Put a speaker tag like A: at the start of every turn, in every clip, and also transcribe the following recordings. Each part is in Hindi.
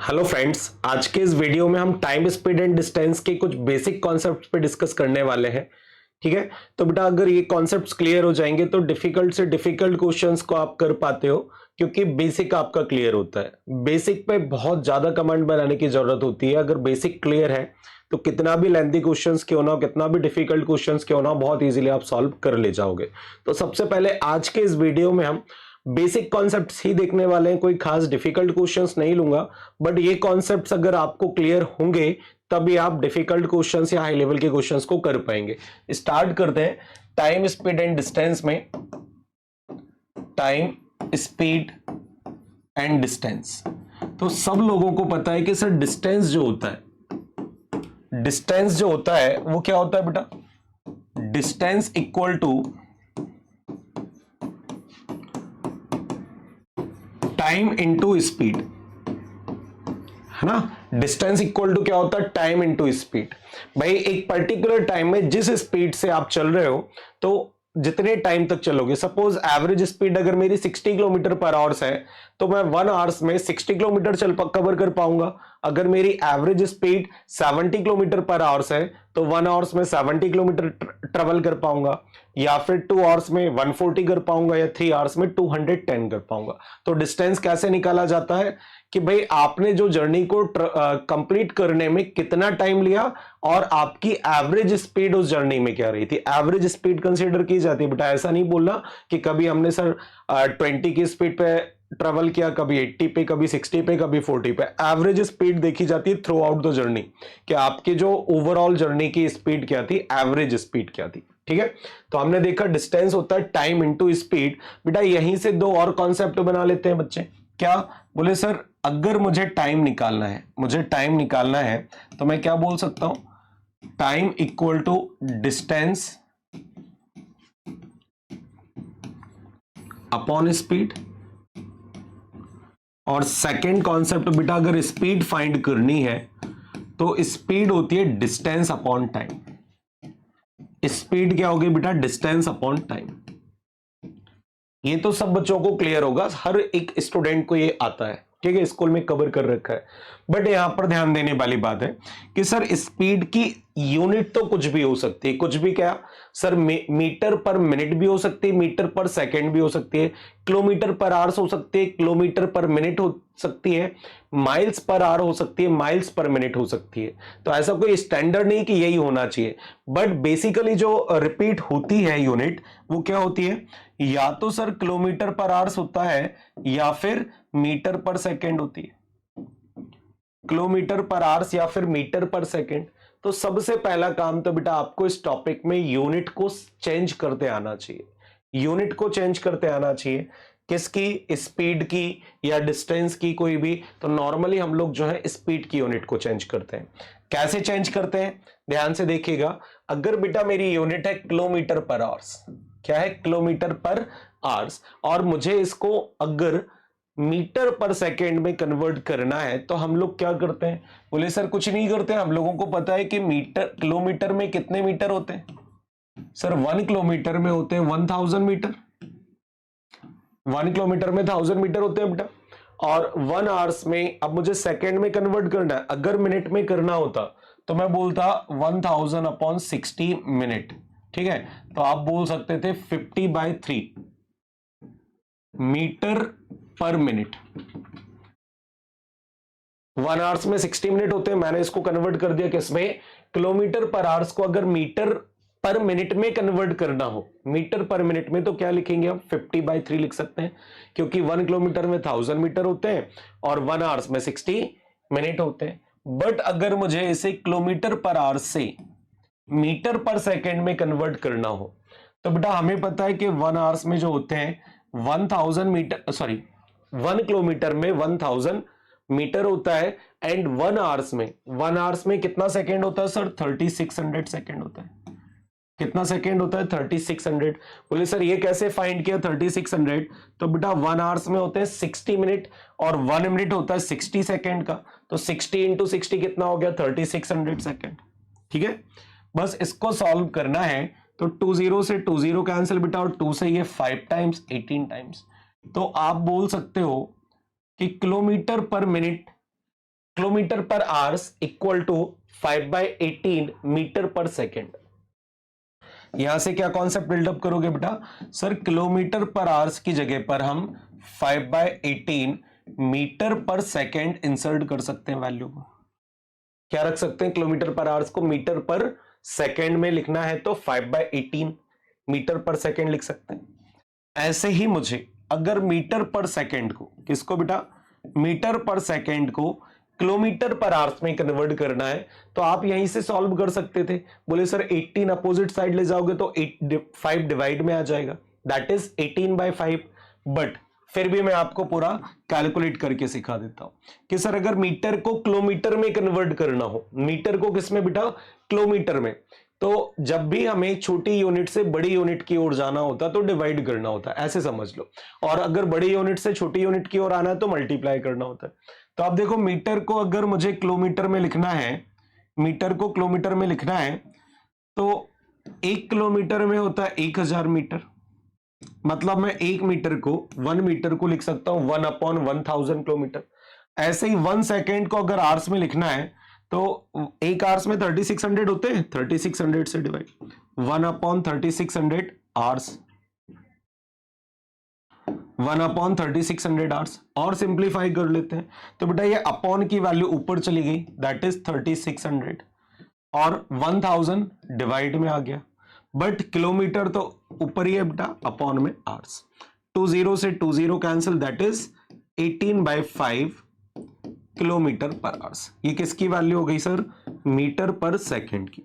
A: हेलो फ्रेंड्स, आज के इस वीडियो में हम टाइम स्पीड एंड डिस्टेंस के कुछ बेसिक कॉन्सेप्ट्स पे डिस्कस करने वाले हैं। ठीक है, तो बेटा अगर ये कॉन्सेप्ट्स क्लियर हो जाएंगे तो डिफिकल्ट से डिफिकल्ट क्वेश्चंस को आप कर पाते हो, क्योंकि बेसिक आपका क्लियर होता है। बेसिक पे बहुत ज्यादा कमांड बनाने की जरूरत होती है। अगर बेसिक क्लियर है तो कितना भी लेंथी क्वेश्चंस क्यों ना हो, कितना भी डिफिकल्ट क्वेश्चंस क्यों ना हो, बहुत इजीली आप सॉल्व कर ले जाओगे। तो सबसे पहले आज के इस वीडियो में हम बेसिक कॉन्सेप्ट्स ही देखने वाले हैं, कोई खास डिफिकल्ट क्वेश्चंस नहीं लूंगा। बट ये कॉन्सेप्ट्स अगर आपको क्लियर होंगे तभी आप डिफिकल्ट क्वेश्चंस या हाई लेवल के क्वेश्चंस को कर पाएंगे। स्टार्ट करते हैं टाइम स्पीड एंड डिस्टेंस में। टाइम स्पीड एंड डिस्टेंस, तो सब लोगों को पता है कि सर डिस्टेंस जो होता है वो क्या होता है बेटा? Distance equal to time into speed, है ना। डिस्टेंस इक्वल टू क्या होता है? Time into speed. भाई एक पर्टिकुलर टाइम में जिस स्पीड से आप चल रहे हो, तो जितने टाइम तक चलोगे, सपोज एवरेज स्पीड अगर मेरी 60 किलोमीटर पर आवर्स है तो मैं 1 आवर्स में 60 किलोमीटर कवर कर पाऊंगा। अगर मेरी average speed 70 kilometre per hours है तो 1 आवर्स में 70 किलोमीटर ट्रेवल कर पाऊंगा, या फिर 2 आवर्स में 140 कर पाऊंगा, या 3 आवर्स में 210 कर पाऊंगा। तो डिस्टेंस कैसे निकाला जाता है कि भाई आपने जो जर्नी को कंप्लीट करने में कितना टाइम लिया और आपकी एवरेज स्पीड उस जर्नी में क्या रही थी। एवरेज स्पीड कंसीडर की जाती है बेटा। ऐसा नहीं बोलना कि कभी हमने सर 20 की स्पीड पे ट्रेवल किया, कभी 80 पे, कभी 60 पे, कभी 40 पे। एवरेज स्पीड देखी जाती है थ्रू आउट द जर्नी, कि आपकी जो ओवरऑल जर्नी की स्पीड क्या थी, एवरेज स्पीड क्या थी। ठीक है, तो हमने देखा डिस्टेंस होता है टाइम इंटू स्पीड। बेटा यहीं से दो और कॉन्सेप्ट बना लेते हैं बच्चे। क्या बोले सर? अगर मुझे टाइम निकालना है तो मैं क्या बोल सकता हूं? Time equal to distance upon speed. और सेकंड कॉन्सेप्ट बेटा, अगर स्पीड फाइंड करनी है तो स्पीड होती है डिस्टेंस अपॉन टाइम। स्पीड क्या होगी बेटा? Distance upon time. ये तो सब बच्चों को क्लियर होगा, हर एक स्टूडेंट को ये आता है। ठीक है, स्कूल में कवर कर रखा है। बट यहां पर ध्यान देने वाली बात है कि सर स्पीड की यूनिट तो कुछ भी हो सकती है। कुछ भी क्या सर? मीटर पर मिनट भी हो सकती है, मीटर पर सेकंड भी हो सकती है, किलोमीटर पर आवर्स हो सकती है, किलोमीटर पर मिनट हो सकती है, माइल्स पर आवर हो सकती है, माइल्स पर मिनट हो सकती है। तो ऐसा कोई स्टैंडर्ड नहीं कि यही होना चाहिए। बट बेसिकली जो रिपीट होती है यूनिट, वो क्या होती है? या तो सर किलोमीटर पर आवर्स होता है, या फिर मीटर पर सेकंड होती है। किलोमीटर पर आवर्स या फिर मीटर पर सेकंड। तो सबसे पहला काम तो बेटा आपको इस टॉपिक में यूनिट को चेंज करते आना चाहिए। यूनिट को चेंज करते आना चाहिए। किसकी? स्पीड की या डिस्टेंस की, कोई भी। तो नॉर्मली हम लोग जो है स्पीड की यूनिट को चेंज करते हैं। कैसे चेंज करते हैं? ध्यान से देखिएगा। अगर बेटा मेरी यूनिट है किलोमीटर पर आवर्स, क्या है? किलोमीटर पर आवर्स, और मुझे इसको अगर मीटर पर सेकेंड में कन्वर्ट करना है तो हम लोग क्या करते हैं? बोले सर कुछ नहीं करते हैं। हम लोगों को पता है कि किलोमीटर में कितने मीटर होते हैं? सर 1 किलोमीटर में होते हैं 1000 मीटर। 1 किलोमीटर में 1000 मीटर होते हैं बेटा। और 1 आवर्स में, अब मुझे सेकेंड में कन्वर्ट करना है। अगर मिनट में करना होता तो मैं बोलता 1000 अपॉन 60 मिनट। ठीक है, तो आप बोल सकते थे 50/3 मीटर पर मिनट। 1 आवर्स में 60 मिनट होते हैं, मैंने इसको कन्वर्ट कर दिया किसमें? किलोमीटर पर आवर्स को अगर मीटर पर मिनट में कन्वर्ट करना हो, मीटर पर मिनट में, तो क्या लिखेंगे हम? 50/3 लिख सकते हैं, क्योंकि 1 किलोमीटर में 1000 मीटर होते हैं और 1 आवर्स में 60 मिनट होते हैं। बट अगर मुझे इसे किलोमीटर पर आवर्स से मीटर पर सेकेंड में कन्वर्ट करना हो, तो बेटा हमें पता है कि 1 आवर्स में जो होते हैं 1000 मीटर, सॉरी 1 किलोमीटर में 1000 मीटर होता है। एंड 1 आवर्स में कितना सेकेंड होता है सर? 3600 सेकेंड होता है। कितना सेकेंड होता है? 3600। बोले सर ये कैसे फाइंड किया 3600? तो बेटा 1 आवर्स में होते हैं 60 मिनट और 1 मिनट होता है 60 सेकेंड का। तो 60 इंटू 60 कितना हो गया? 3600 सेकेंड। ठीक है, बस इसको सॉल्व करना है। तो 20 से 20 कैंसिल बेटा, और 2 से ये 5 टाइम्स 18 टाइम्स। तो आप बोल सकते हो कि kilometre per minute kilometre per hours equal to 5/18 metre per second. यहां से क्या कॉन्सेप्ट बिल्डअप करोगे बेटा? सर किलोमीटर पर आवर्स की जगह पर हम 5/18 मीटर पर सेकेंड इंसर्ट कर सकते हैं वैल्यू को। क्या रख सकते हैं? किलोमीटर पर आवर्स को मीटर पर सेकेंड में लिखना है तो 5/18 मीटर पर सेकेंड लिख सकते हैं। ऐसे ही मुझे अगर मीटर पर सेकेंड को, किसको बेटा? मीटर पर सेकेंड को किलोमीटर पर आवर्स में कन्वर्ट करना है तो आप यहीं से सॉल्व कर सकते थे। बोले सर 18 अपोजिट साइड ले जाओगे तो 5 डिवाइड में आ जाएगा, दैट इज 18/5। बट फिर भी मैं आपको पूरा कैलकुलेट करके सिखा देता हूं कि सर अगर मीटर को किलोमीटर में कन्वर्ट करना हो, मीटर को किस में बेटा? किलोमीटर में। तो जब भी हमें छोटी यूनिट से बड़ी यूनिट की ओर जाना होता तो डिवाइड करना होता है, ऐसे समझ लो। और अगर बड़ी यूनिट से छोटी यूनिट की ओर आना है तो मल्टीप्लाई करना होता है। तो आप देखो मीटर को अगर मुझे किलोमीटर में लिखना है, मीटर को किलोमीटर में लिखना है तो 1 किलोमीटर में होता है 1000 मीटर। मतलब मैं 1 मीटर को 1 मीटर को लिख सकता हूं 1/1000 किलोमीटर। ऐसे ही 1 सेकेंड को अगर आवर्स में लिखना है तो 1 आवर्स में 3600 होते हैं, 3600 से डिवाइड 1/3600 आवर्स, 1/3600 आवर्स। और सिंप्लीफाई कर लेते हैं तो बेटा ये अपॉन की वैल्यू ऊपर चली गई, दैट इज 3600 और 1000 डिवाइड में आ गया। बट किलोमीटर तो ऊपर ही है बेटा, अपॉन में आवर्स। 20 से 20 cancel, that is 18/5 kilometre per hours. ये किसकी वैल्यू हो गई सर? मीटर पर सेकेंड की।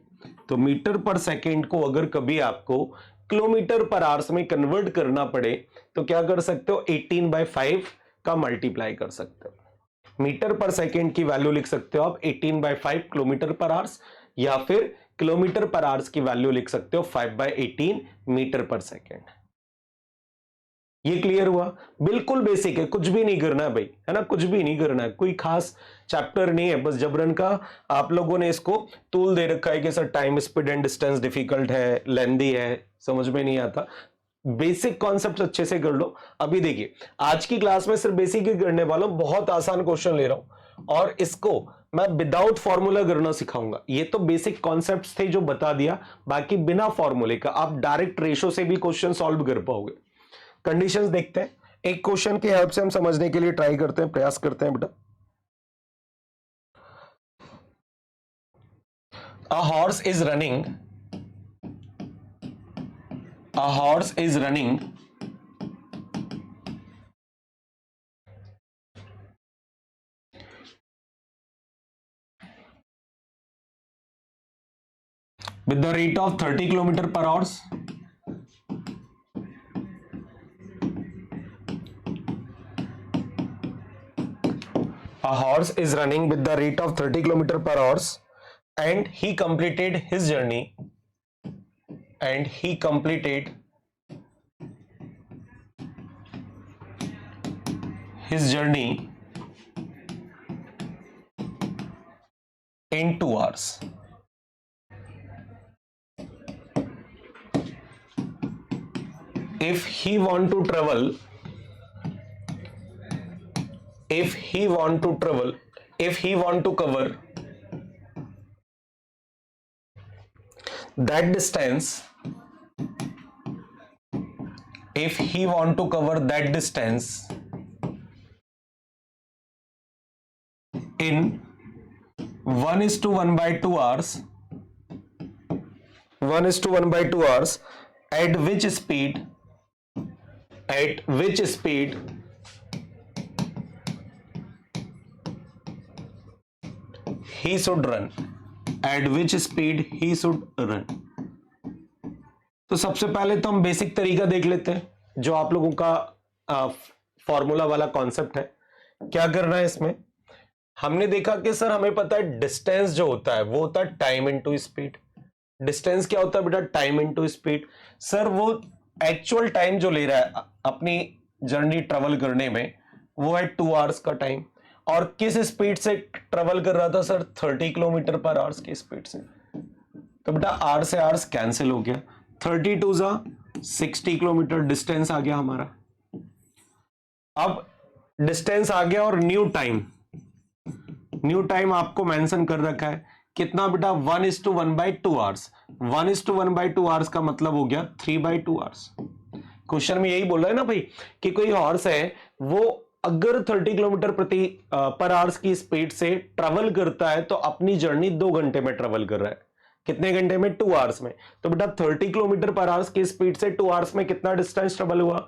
A: तो मीटर पर सेकेंड को अगर कभी आपको किलोमीटर पर आवर्स में कन्वर्ट करना पड़े तो क्या कर सकते हो? 18/5 का मल्टीप्लाई कर सकते हो। मीटर पर सेकेंड की वैल्यू लिख सकते हो आप 18/5 किलोमीटर पर आवर्स, या फिर किलोमीटर पर आवर्स की वैल्यू लिख सकते हो 5/18 मीटर पर सेकेंड। ये क्लियर हुआ? बिल्कुल बेसिक है, कुछ भी नहीं करना है भाई, है ना, कुछ भी नहीं करना है, कोई खास चैप्टर नहीं है। बस जबरन का आप लोगों ने इसको टूल दे रखा है कि sir time, speed and distance difficult है, लेंदी है, समझ में नहीं आता। बेसिक कॉन्सेप्ट अच्छे से कर लो। अभी देखिए आज की क्लास में सिर्फ बेसिक ही करने वाला हूं, बहुत आसान क्वेश्चन ले रहा हूं और इसको मैं विदाउट फॉर्मूला करना सिखाऊंगा। ये तो बेसिक कॉन्सेप्ट्स थे जो बता दिया, बाकी बिना फॉर्मूले का आप डायरेक्ट रेशो से भी क्वेश्चन सॉल्व कर पाओगे। कंडीशंस देखते हैं, एक क्वेश्चन की हेल्प से हम समझने के लिए ट्राई करते हैं, प्रयास करते हैं बेटा। A horse is running with the rate of 30 km per hour. A horse is running with the rate of 30 km per hour and he completed his journey in 2 hours. If he want to cover that distance, in 1:1/2 hours, at which speed he should run, तो सबसे पहले तो हम बेसिक तरीका देख लेते हैं जो आप लोगों का फॉर्मूला वाला कॉन्सेप्ट है। क्या करना है इसमें? हमने देखा कि सर हमें पता है डिस्टेंस जो होता है वो होता है टाइम इनटू स्पीड। डिस्टेंस क्या होता है बेटा? Time into speed. सर वो एक्चुअल टाइम जो ले रहा है अपनी जर्नी ट्रेवल करने में वो है 2 आवर्स का टाइम, और किस स्पीड से ट्रेवल कर रहा था सर? 30 किलोमीटर पर आवर्स की स्पीड से। तो बेटा आर से आवर्स कैंसिल हो गया, 32 जा 60 किलोमीटर डिस्टेंस आ गया हमारा। अब डिस्टेंस आ गया और न्यू टाइम, न्यू टाइम आपको मेंशन कर रखा है कितना बेटा 1:1/2 आवर्स। 1:1/2 आवर्स का मतलब हो गया 3/2 आवर्स। क्वेश्चन में यही बोल रहा है ना भाई कि कोई हॉर्स है वो अगर 30 किलोमीटर प्रति पर आवर्स की स्पीड से ट्रेवल करता है तो अपनी जर्नी 2 घंटे में ट्रेवल कर रहा है। कितने घंटे में? 2 आवर्स में। तो बेटा 30 किलोमीटर पर आवर्स की स्पीड से 2 आवर्स में कितना डिस्टेंस ट्रेवल हुआ?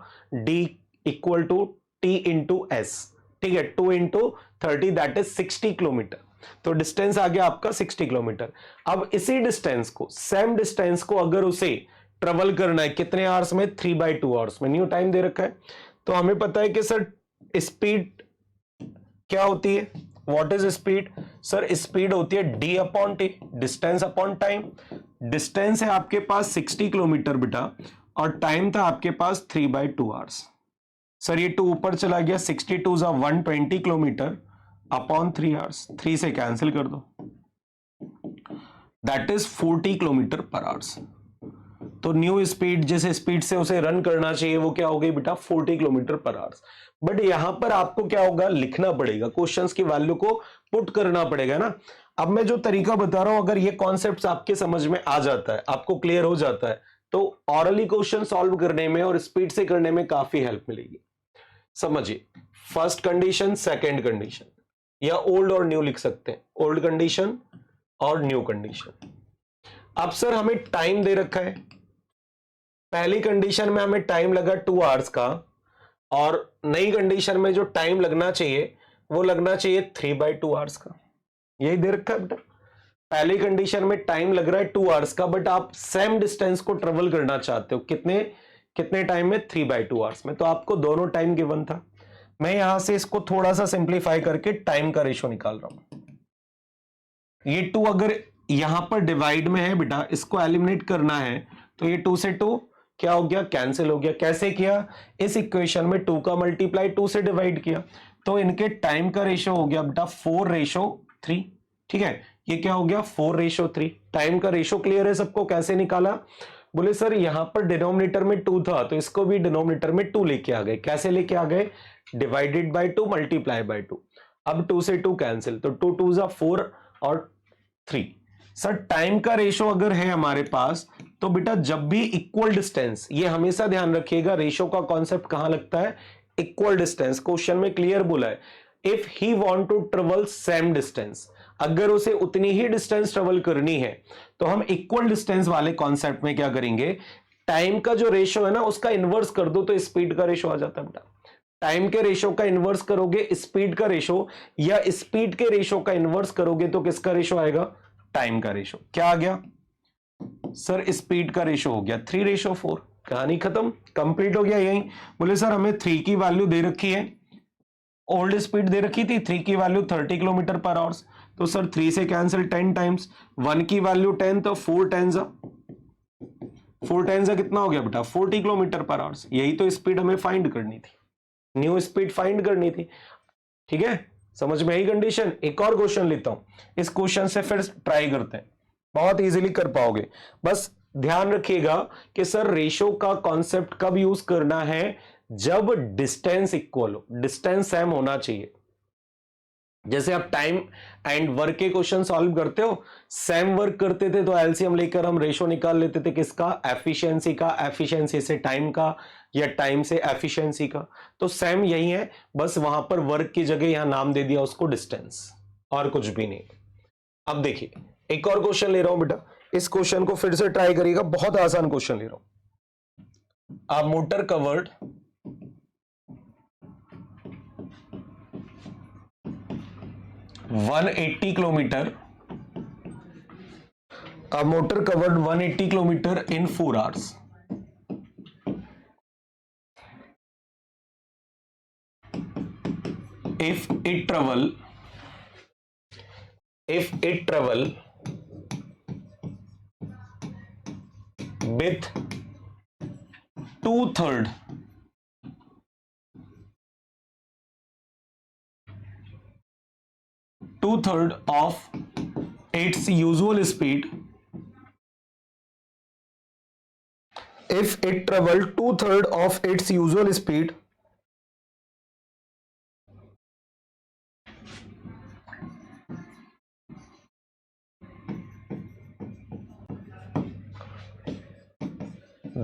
A: D equal to T into S. ठीक है, 2 इंटू 30 दैट इज 60 किलोमीटर। तो डिस्टेंस आ गया आपका 60 किलोमीटर। अब इसी डिस्टेंस को, सेम डिस्टेंस को अगर उसे ट्रेवल करना है कितने आवर्स में? 3/2 आवर्स में। न्यू टाइम दे रखा है तो हमें पता है कि सर स्पीड क्या होती है? What is speed? Sir speed होती है d upon T, distance upon time. Distance है आपके पास 60 किलोमीटर बेटा और टाइम था आपके पास 3/2 आवर्स। सर ये 2 ऊपर चला गया, 62 जा 120 किलोमीटर अपॉन 3 आवर्स, 3 से कैंसिल कर दो, that is 40 kilometre per hours. तो न्यू स्पीड जिस स्पीड से उसे रन करना चाहिए वो क्या हो गई बेटा? 40 किलोमीटर पर आवर्स। बट यहां पर आपको क्या होगा? लिखना पड़ेगा, क्वेश्चंस की वैल्यू को पुट करना पड़ेगा ना। अब मैं जो तरीका बता रहा हूं अगर ये कॉन्सेप्ट आपके समझ में आ जाता है, आपको क्लियर हो जाता है, तो ऑरली क्वेश्चन सॉल्व करने में और स्पीड से करने में काफी हेल्प मिलेगी। समझिए, फर्स्ट कंडीशन, सेकेंड कंडीशन, या ओल्ड और न्यू लिख सकते हैं, ओल्ड कंडीशन और न्यू कंडीशन। अब सर हमें टाइम दे रखा है, पहली कंडीशन में हमें टाइम लगा 2 आवर्स का और नई कंडीशन में जो टाइम लगना चाहिए वो लगना चाहिए 3/2 आवर्स का। यही दे रखा है बेटा। पहली कंडीशन में टाइम लग रहा है 2 आवर्स का बट आप सेम डिस्टेंस को ट्रेवल करना चाहते हो कितने कितने टाइम में? 3/2 आवर्स में। तो आपको दोनों टाइम गिवन था। मैं यहां से इसको थोड़ा सा सिंप्लीफाई करके टाइम का रेशो निकाल रहा हूं। ये 2 अगर यहां पर डिवाइड में है बेटा, इसको एलिमिनेट करना है तो ये 2 से 2 क्या हो गया? कैंसिल हो गया। कैसे किया? इस इक्वेशन में 2 का मल्टीप्लाई 2 से डिवाइड किया तो इनके टाइम का रेशो हो गया बेटा 4:3। ठीक है, ये क्या हो गया? 4:3। टाइम का रेशो क्लियर है सबको? कैसे निकाला? बोले सर यहां पर डिनोमिनेटर में 2 था तो इसको भी डिनोमिनेटर में 2 लेके आ गए। कैसे लेके आ गए? Divided by 2 multiply by 2। अब 2 से 2 कैंसिल, तो 2 2 जा 4 और 3। सर टाइम का रेशो अगर है हमारे पास तो बेटा जब भी इक्वल डिस्टेंस, ये हमेशा ध्यान रखिएगा, रेशो का कॉन्सेप्ट कहां लगता है? Equal distance. क्वेश्चन में क्लियर बोला है if he want to travel same distance, अगर उसे उतनी ही डिस्टेंस ट्रेवल करनी है तो हम इक्वल डिस्टेंस वाले कॉन्सेप्ट में क्या करेंगे? टाइम का जो रेशो है ना उसका इनवर्स कर दो तो स्पीड का रेशो आ जाता है बेटा। टाइम के रेशो का इनवर्स करोगे स्पीड का रेशो, या स्पीड के रेशो का इनवर्स करोगे तो किसका रेशो आएगा? टाइम का रेशो। क्या आ गया सर? स्पीड का रेशो हो गया 3:4। कहानी खत्म, कंप्लीट हो गया यही। बोले सर हमें 3 की वैल्यू दे रखी है, ओल्ड स्पीड दे रखी थी, 3 की वैल्यू 30 किलोमीटर पर आवर्स, तो सर 3 से कैंसिल 10 टाइम्स, 1 की वैल्यू 10 तो 4 10 कितना हो गया बेटा? 40 किलोमीटर पर आवर्स। यही तो स्पीड हमें फाइंड करनी थी, न्यू स्पीड फाइंड करनी थी। ठीक है, समझ में आई कंडीशन? एक और क्वेश्चन लेता हूं, इस क्वेश्चन से फिर ट्राई करते हैं, बहुत इजीली कर पाओगे। बस ध्यान रखिएगा कि सर रेशो का कॉन्सेप्ट कब यूज करना है? जब डिस्टेंस इक्वल हो, डिस्टेंस सेम होना चाहिए। जैसे आप टाइम एंड वर्क के क्वेश्चन सॉल्व करते हो, सेम वर्क करते थे तो एलसीएम लेकर हम रेशो निकाल लेते थे किसका? एफिशिएंसी का, एफिशिएंसी से टाइम का या टाइम से एफिशिएंसी का। तो सेम यही है, बस वहां पर वर्क की जगह यहां नाम दे दिया उसको डिस्टेंस, और कुछ भी नहीं। अब देखिए एक और क्वेश्चन ले रहा हूं बेटा, इस क्वेश्चन को फिर से ट्राई करिएगा, बहुत आसान क्वेश्चन ले रहा हूं। आप motor covered 180 kilometre, a motor covered 180 kilometer in 4 hours. If it travel with two-third of its usual speed, if it travel two-third of its usual speed,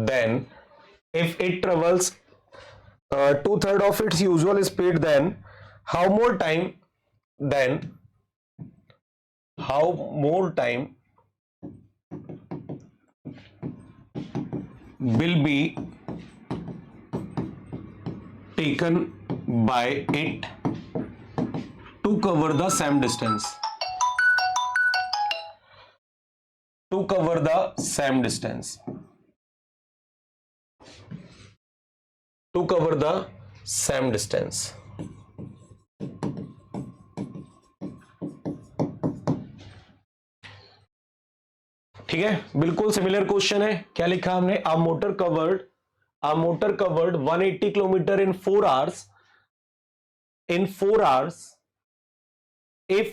A: then if it travels 2/3 of its usual speed, then how more time will be taken by it to cover the same distance, to cover the same distance, to cover the same distance. ठीक है, बिल्कुल सिमिलर क्वेश्चन है। क्या लिखा हमने? a motor covered 180 kilometre in 4 hours, if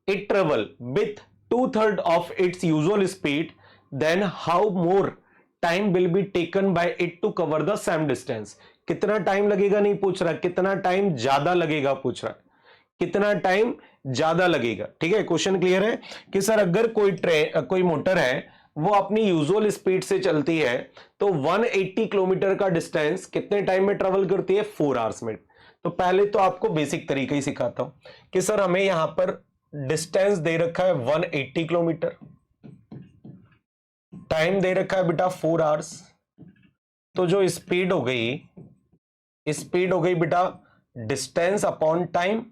A: it travel with 2/3 of its usual speed, then how more time will be taken by it to cover the same distance. कितना टाइम लगेगा नहीं पूछ रहा, कितना टाइम ज्यादा लगेगा पूछ रहा है, कितना टाइम ज्यादा लगेगा। ठीक है, क्वेश्चन क्लियर है कि सर अगर कोई मोटर है वो अपनी यूजुअल स्पीड से चलती है तो 180 किलोमीटर का डिस्टेंस कितने टाइम में ट्रेवल करती है? 4 आवर्स में। तो पहले तो आपको बेसिक तरीका ही सिखाता हूं कि सर हमें यहां पर डिस्टेंस दे रखा है 180 किलोमीटर, टाइम दे रखा है बेटा 4 आवर्स, तो जो स्पीड हो गई बेटा डिस्टेंस अपॉन टाइम।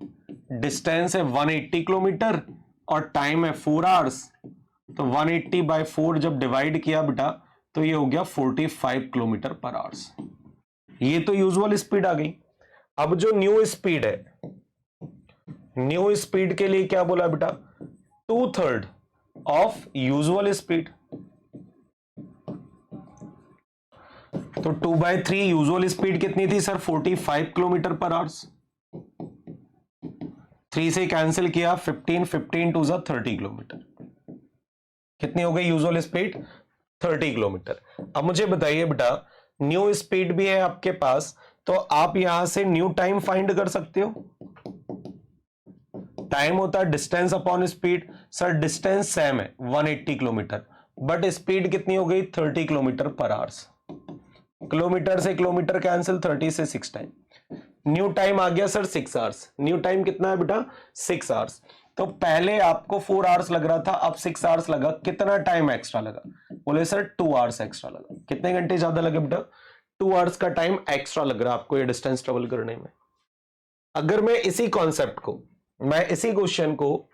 A: डिस्टेंस है 180 किलोमीटर और टाइम है 4 आवर्स, तो 180 बाय 4 जब डिवाइड किया बेटा तो ये हो गया 45 किलोमीटर पर आवर्स। ये तो यूजुअल स्पीड आ गई। अब जो न्यू स्पीड है, न्यू स्पीड के लिए क्या बोला बेटा? 2/3 ऑफ यूजुअल स्पीड, तो 2/3 यूजुअल स्पीड कितनी थी सर? 45 kilometre per hours. 3 से कैंसिल किया, 15 टू 30 किलोमीटर। कितनी हो गई यूजुअल स्पीड? 30 किलोमीटर। अब मुझे बताइए बेटा, न्यू स्पीड भी है आपके पास, तो आप यहां से न्यू टाइम फाइंड कर सकते हो। टाइम होता है distance upon speed. Sir distance same है 180 किलोमीटर, बट स्पीड कितनी हो गई? 30 किलोमीटर पर आवर्स। किलोमीटर से किलोमीटर कैंसिल, 30 से 6 टाइम। न्यू टाइम आ गया सर 6 आवर्स। न्यू टाइम कितना है बेटा? 6 आवर्स। तो पहले आपको 4 आवर्स लग रहा था, अब 6 आवर्स लगा। कितना टाइम एक्स्ट्रा लगा? बोले सर 2 आवर्स एक्स्ट्रा लगा। कितने घंटे ज्यादा लगे बेटा? 2 आवर्स का टाइम एक्स्ट्रा लग रहा है आपको ये डिस्टेंस ट्रेवल करने में। अगर मैं इसी कॉन्सेप्ट को, मैं इसी क्वेश्चन को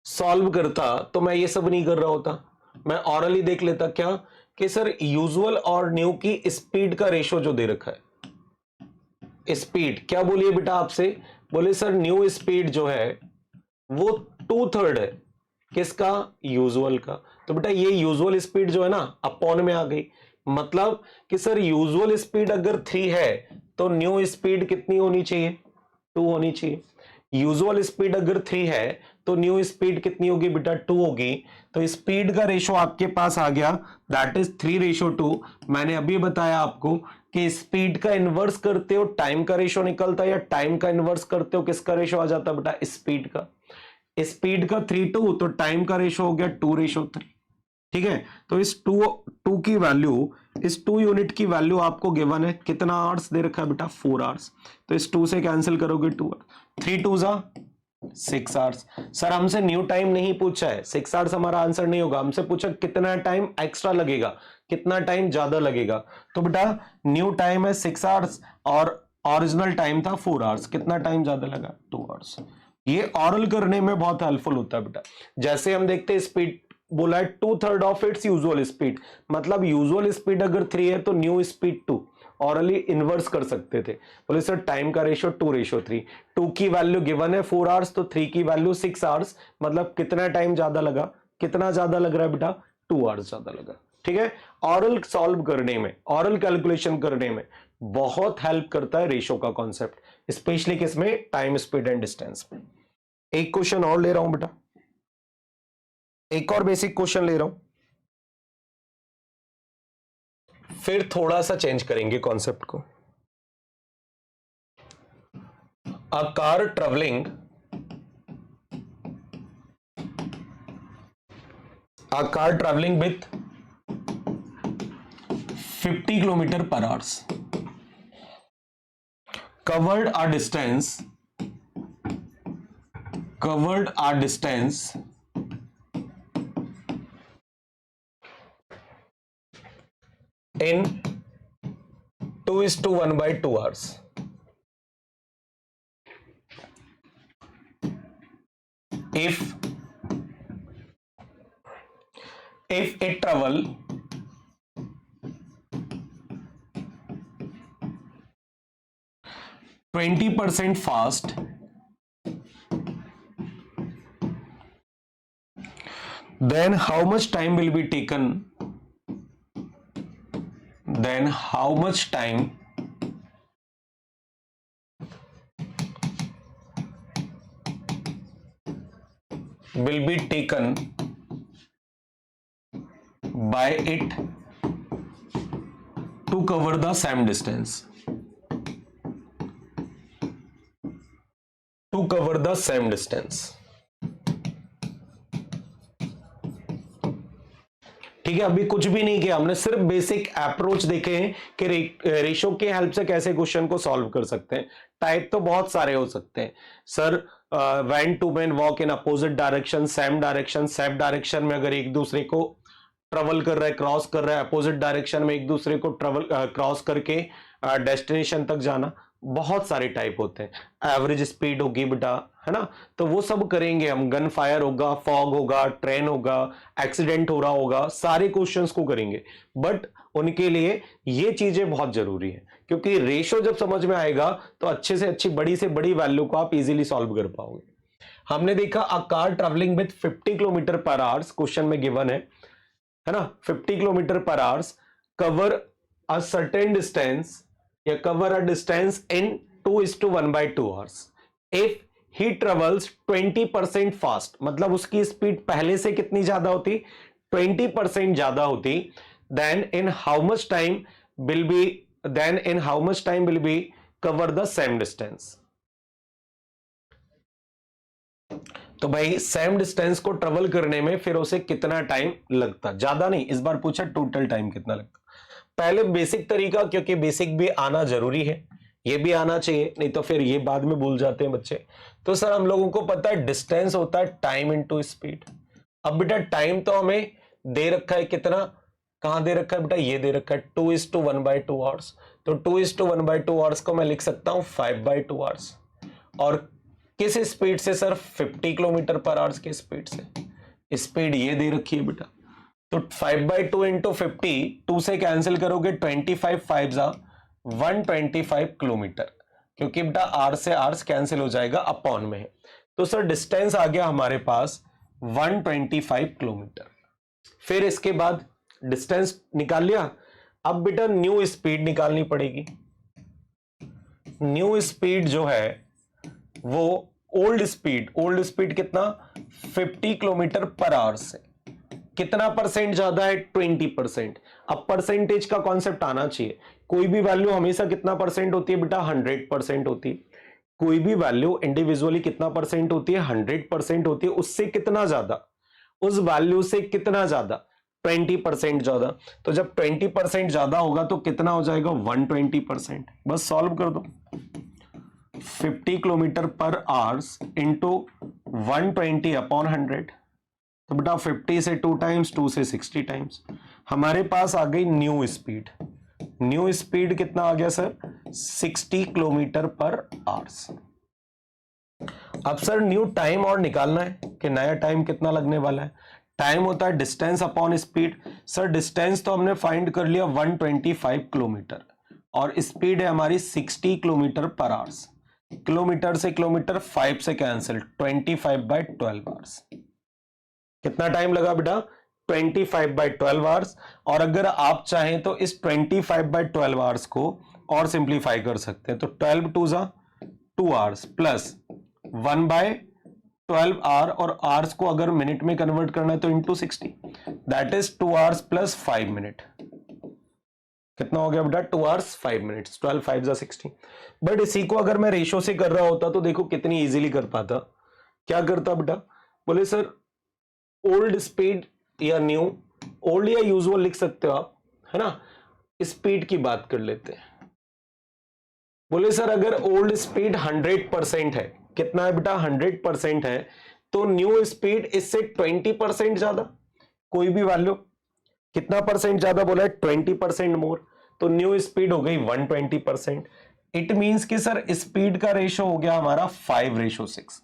A: सॉल्व करता तो मैं ये सब नहीं कर रहा होता, मैं ऑरली देख लेता। क्या कि सर यूजुअल और न्यू की स्पीड का रेशो जो दे रखा है, स्पीड क्या बोलिए बेटा आपसे? बोले सर न्यू स्पीड जो है वो 2/3 है किसका? यूजुअल का। तो बेटा ये यूजुअल स्पीड जो है ना अपॉन में आ गई, मतलब कि सर यूजुअल स्पीड अगर 3 है तो न्यू स्पीड कितनी होनी चाहिए? 2 होनी चाहिए। यूजुअल स्पीड अगर 3 है तो न्यू स्पीड कितनी होगी बेटा? 2 होगी। तो स्पीड का रेशो आपके पास आ गया, दैट इज 3:2। मैंने अभी बताया आपको कि स्पीड का इनवर्स करते हो टाइम का रेशो निकलता है, या टाइम का इनवर्स करते हो किसका रेशो आ जाता है बेटा? स्पीड का। स्पीड का 3:2, तो टाइम का रेशो हो गया 2:3। ठीक है, तो इस 2 की वैल्यू, इस 2 यूनिट की वैल्यू आपको गिवन है। कितना आवर्स दे रखा है बेटा? 4 आवर्स। तो इस 2 से कैंसिल करोगे 2, 3 2 6 आवर्स। सर हमसे न्यू टाइम नहीं पूछा है, 6 आवर्स हमारा आंसर नहीं होगा। हमसे पूछा कितना टाइम एक्स्ट्रा लगेगा, कितना टाइम ज्यादा लगेगा। तो बेटा न्यू टाइम है 6 आवर्स और ओरिजिनल टाइम था 4 आवर्स। कितना टाइम ज्यादा लगा? 2 आवर्स। ये ऑरल करने में बहुत हेल्पफुल होता है बेटा। जैसे हम देखते हैं स्पीड बोला है 2/3 ऑफ इट्स यूजुअल स्पीड, मतलब यूजुअल स्पीड अगर 3 है तो न्यू स्पीड 2। ऑरली इनवर्स कर सकते थे। बोले सर टाइम का रेशो 2:3। 2 की वैल्यू गिवन है 4 आवर्स, तो 3 की वैल्यू 6 आवर्स, मतलब कितना टाइम ज्यादा लगा? कितना ज्यादा लग रहा है बेटा? 2 आवर्स ज्यादा लगा। ठीक है, ऑरल सॉल्व करने में, ऑरल कैलकुलेशन करने में बहुत हेल्प करता है रेशो का कॉन्सेप्ट, स्पेशली किसमें? टाइम, स्पीड एंड डिस्टेंस में। एक क्वेश्चन और ले रहा हूं बेटा, एक और बेसिक क्वेश्चन ले रहा हूं, फिर थोड़ा सा चेंज करेंगे कॉन्सेप्ट को। अ car travelling with 50 kilometre per hours, covered a distance in 2:1/2 hours. If it travel 20% fast, then how much time will be taken? Then how much time will be taken by it to cover the same distance? To cover the same distance. ठीक है, अभी कुछ भी नहीं किया हमने, सिर्फ बेसिक अप्रोच देखे हैं कि रेशो के हेल्प से कैसे क्वेश्चन को सॉल्व कर सकते हैं। टाइप तो बहुत सारे हो सकते हैं sir. When two man walk in opposite direction, same direction में अगर एक दूसरे को ट्रेवल कर रहा है, क्रॉस कर रहा है, अपोजिट डायरेक्शन में एक दूसरे को ट्रेवल क्रॉस करके डेस्टिनेशन तक जाना, बहुत सारे टाइप होते हैं। एवरेज स्पीड होगी बेटा, है ना, तो वो सब करेंगे हम। गन फायर होगा, फॉग होगा, ट्रेन होगा, एक्सीडेंट हो रहा होगा, सारे क्वेश्चंस को करेंगे। बट उनके लिए ये चीजें बहुत जरूरी है, क्योंकि रेशो जब समझ में आएगा तो अच्छे से अच्छी, बड़ी से बड़ी वैल्यू को आप इजीली सॉल्व कर पाओगे। हमने देखा a car travelling with 50 kilometre per hours, question में गिवन है ना, 50 kilometre per hours cover a certain distance या cover a distance in 2:1/2 hours. If he travels 20% fast, मतलब उसकी स्पीड पहले से कितनी ज्यादा होती, 20% ज्यादा होती, then in how much time will be cover the same distance? तो भाई सेम डिस्टेंस को ट्रेवल करने में फिर उसे कितना टाइम लगता, ज्यादा नहीं, इस बार पूछा टोटल टाइम कितना लगता। पहले बेसिक तरीका, क्योंकि बेसिक भी आना जरूरी है, ये भी आना चाहिए, नहीं तो फिर ये बाद में भूल जाते हैं बच्चे। तो सर हम लोगों को पता है डिस्टेंस होता है टाइम इनटू स्पीड। अब बेटा टाइम तो हमें दे रखा है कितना, कहां दे रखा है बेटा, ये दे रखा है 2:1/2 hours। तो 2:1/2 hours को मैं लिख सकता हूं 5/2 hours। और किस स्पीड से सर, 50 किलोमीटर पर आवर्स की स्पीड से। स्पीड ये दे रखी है बेटा, तो 5/2 इंटू 50, 2 से कैंसिल करोगे 25 5 जा 125 किलोमीटर, क्योंकि बेटा आर से आर्स कैंसिल हो जाएगा, अपॉन में है। तो सर डिस्टेंस आ गया हमारे पास 125 किलोमीटर। फिर इसके बाद डिस्टेंस निकाल लिया, अब बेटा न्यू स्पीड निकालनी पड़ेगी। न्यू स्पीड जो है वो ओल्ड स्पीड कितना, 50 किलोमीटर पर आवर से कितना परसेंट ज्यादा है, 20%। अब परसेंटेज का कॉन्सेप्ट आना चाहिए। कोई भी वैल्यू हमेशा कितना परसेंट होती है बेटा, 100% होती है। कोई भी वैल्यू इंडिविजुअली कितना परसेंट होती है, 100% होती है। उससे कितना ज्यादा, उस वैल्यू से कितना ज्यादा, 20% ज्यादा। तो जब 20% ज्यादा होगा तो कितना हो जाएगा, 120%। बस सॉल्व कर दो, 50 kilometre per hours into 120 upon 100। तो बेटा 50 से 2 टाइम्स, 2 से 60 टाइम्स, हमारे पास आ गई न्यू स्पीड। न्यू स्पीड कितना आ गया सर, 60 किलोमीटर पर आवर्स। अब सर न्यू टाइम और निकालना है कि नया टाइम कितना लगने वाला है। टाइम होता है distance upon speed. Sir distance तो हमने फाइंड कर लिया 125 किलोमीटर, और स्पीड है हमारी 60 किलोमीटर पर आवर्स। किलोमीटर से किलोमीटर 5 से कैंसिल, 25/12 आवर्स। कितना टाइम लगा बेटा, 25/12 आवर्स। और अगर आप चाहें तो इस 25/12 आवर्स को और सिंप्लीफाई कर सकते हैं। तो 12 2 जा 2 आवर्स प्लस 1/12 आवर, और आवर्स को अगर मिनट में कन्वर्ट करना है तो into 60, that is 2 hours plus 5 minute. कितना हो गया बेटा, 2 आवर्स 5 मिनट्स, 12 5 जा 60। बट इसी को अगर मैं रेशो से कर रहा होता तो देखो कितनी इजीली कर पाता। क्या करता बेटा, बोले सर ओल्ड स्पीड या न्यू, ओल्ड या यूजुअल लिख सकते हो आप, है ना। स्पीड की बात कर लेते हैं। बोले सर अगर ओल्ड स्पीड 100% है, कितना है बेटा 100% है, तो न्यू स्पीड इससे 20% ज्यादा, कोई भी वैल्यू, कितना परसेंट ज्यादा बोला है 20% मोर, तो न्यू स्पीड हो गई 120%। इट मींस कि सर स्पीड का रेशो हो गया हमारा 5:6।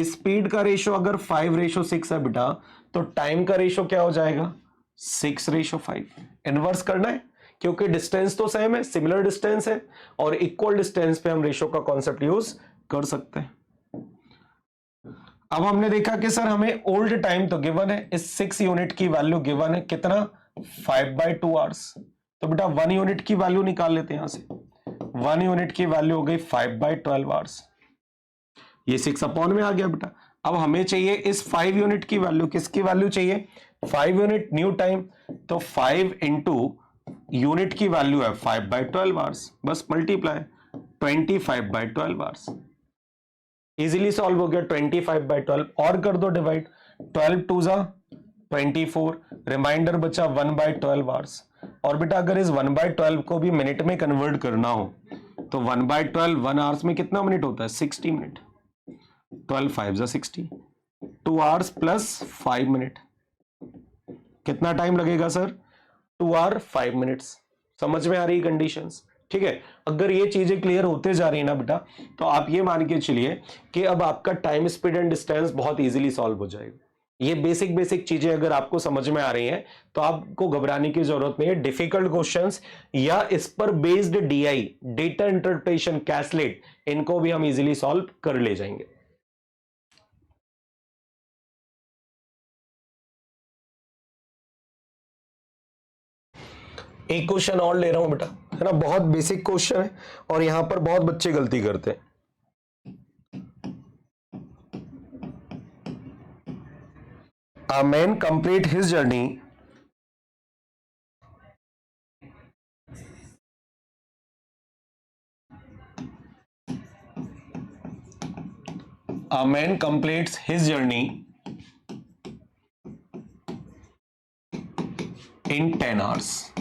A: स्पीड का रेशो अगर 5:6 है बेटा, तो टाइम का रेशो क्या हो जाएगा 6:5। इनवर्स करना है क्योंकि डिस्टेंस तो सेम है, सिमिलर डिस्टेंस है, और इक्वल डिस्टेंस पे हम रेशो का कॉन्सेप्ट यूज कर सकते हैं। अब हमने देखा कि सर हमें ओल्ड टाइम तो गिवन है, इस 6 यूनिट की वैल्यू गिवन है, कितना 5/2 आवर्स। तो बेटा 1 यूनिट की वैल्यू निकाल लेते हैं यहां से। 1 यूनिट की वैल्यू हो गई 5/12 आवर्स, ये 6 अपॉन में आ गया बेटा। अब हमें चाहिए इस 5 यूनिट की वैल्यू, किसकी वैल्यू चाहिए 5 यूनिट न्यू टाइम, तो 5 इंटू यूनिट की वैल्यू है 5/12 आवर्स, बस मल्टीप्लाई 25/12 आवर्स, इजीली सॉल्व हो गया। 25/12 और कर दो डिवाइड, 12 2 जा 24, रिमाइंडर बचा 1/12 आवर्स। और बेटा अगर इस 1/12 को भी मिनट में कन्वर्ट करना हो तो 1/12 1 आवर्स में कितना मिनट होता है 60 मिनट, 12 5 जा 60, 2 आवर्स प्लस 5 मिनट, कितना टाइम लगेगा सर 2 आवर 5 मिनट्स। समझ में आ रही कंडीशंस, ठीक है। अगर ये चीजें क्लियर होते जा रही है ना बेटा, तो आप ये मान के चलिए कि अब आपका टाइम स्पीड एंड डिस्टेंस बहुत इजीली सॉल्व हो जाएगा। ये बेसिक बेसिक चीजें अगर आपको समझ में आ रही हैं तो आपको घबराने की जरूरत नहीं है। डिफिकल्ट क्वेश्चंस या इस पर बेस्ड डीआई, डेटा इंटरप्रिटेशन, कैसलेट, इनको भी हम इजीली सॉल्व कर ले जाएंगे। एक क्वेश्चन और ले रहा हूं बेटा, है ना, बहुत बेसिक क्वेश्चन है और यहां पर बहुत बच्चे गलती करते हैं। A man complete his journey a man completes his journey in 10 hours.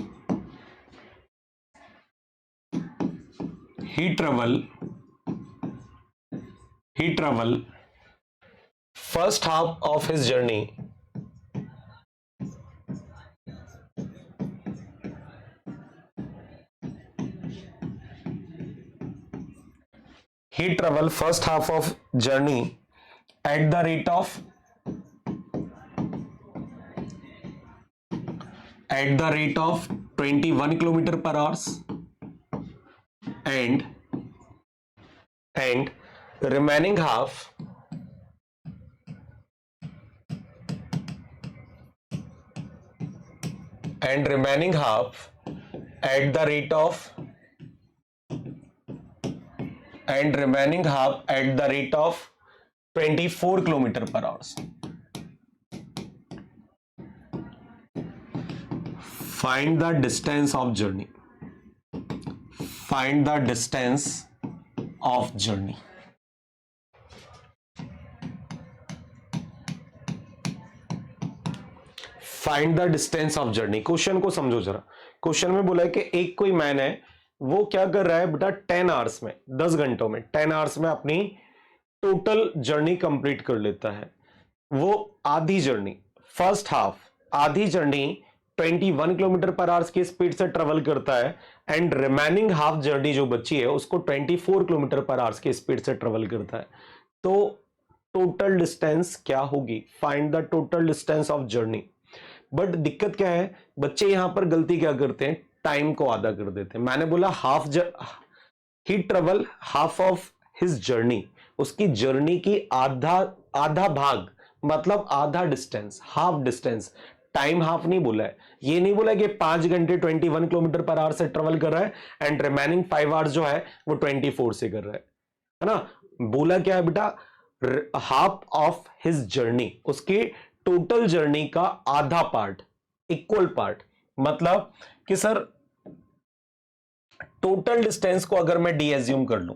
A: He travel first half of his journey first half of journey at the rate of 21 kilometer per hour, and remaining half at the rate of 24 kilometer per hour. Find the distance of journey. Find the distance of journey. Find the distance of journey. Question को समझो जरा। क्वेश्चन में बोला है कि एक कोई मैन है, वो क्या कर रहा है बेटा 10 आवर्स में, 10 घंटों में, 10 आवर्स में अपनी टोटल जर्नी कंप्लीट कर लेता है। वो आधी जर्नी, फर्स्ट हाफ, आधी जर्नी 21 किलोमीटर पर आवर्स की स्पीड से ट्रेवल करता है, एंड रिमेनिंग हाफ जर्नी जो बची है उसको 24 किलोमीटर पर आवर्स की स्पीड से ट्रेवल करता है। तो टोटल डिस्टेंस क्या होगी, find the total distance of journey. But दिक्कत क्या है, बच्चे यहां पर गलती क्या करते हैं, टाइम को आधा कर देते हैं। मैंने बोला he travel half of his journey, उसकी जर्नी की आधा भाग, मतलब आधा distance, half distance, time half नहीं बोला है। ये नहीं बोला कि 5 घंटे 21 किलोमीटर पर आवर से ट्रेवल कर रहा है एंड रिमेनिंग 5 आवर्स जो है वो 24 से कर रहा है ना। बोला क्या है बेटा, हाफ ऑफ हिज जर्नी, उसकी टोटल जर्नी का आधा पार्ट, इक्वल पार्ट, मतलब कि सर टोटल डिस्टेंस को अगर मैं डी एज्यूम कर लूं,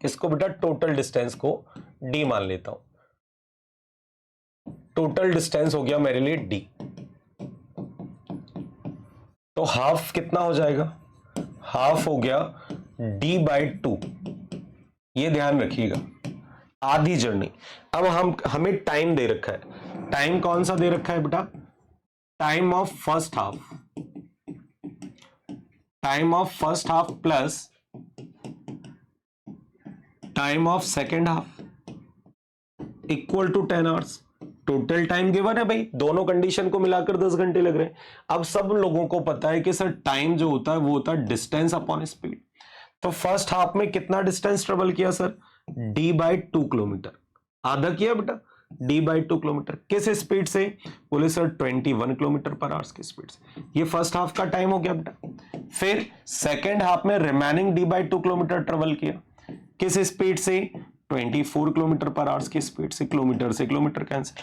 A: इसको बेटा टोटल डिस्टेंस को डी मान लेता हूं, टोटल डिस्टेंस हो गया मेरे लिए डी। तो हाफ कितना हो जाएगा, हाफ हो गया d/2, ये ध्यान रखिएगा, आधी जर्नी। अब हमें टाइम दे रखा है, टाइम कौन सा दे रखा है बेटा, time of first half, time of first half plus time of second half equal to 10 hours. Total time given है भाई, दोनों कंडीशन को मिलाकर 10 घंटे लग रहे हैं। अब सब लोगों को पता है कि सर टाइम जो होता है वो होता है डिस्टेंस अपॉन स्पीड। तो फर्स्ट हाफ में कितना डिस्टेंस ट्रेवल किया सर, d/2 किलोमीटर, आधा किया बेटा, d/2 किलोमीटर। किस स्पीड से, बोले सर 21 किलोमीटर पर आवर्स की स्पीड से। ये फर्स्ट हाफ का टाइम हो गया बेटा। फिर सेकेंड हाफ में रिमेनिंग d/2 किलोमीटर ट्रेवल किया, किस स्पीड से, 24 किलोमीटर पर आवर्स की स्पीड से। किलोमीटर से किलोमीटर कैंसिल,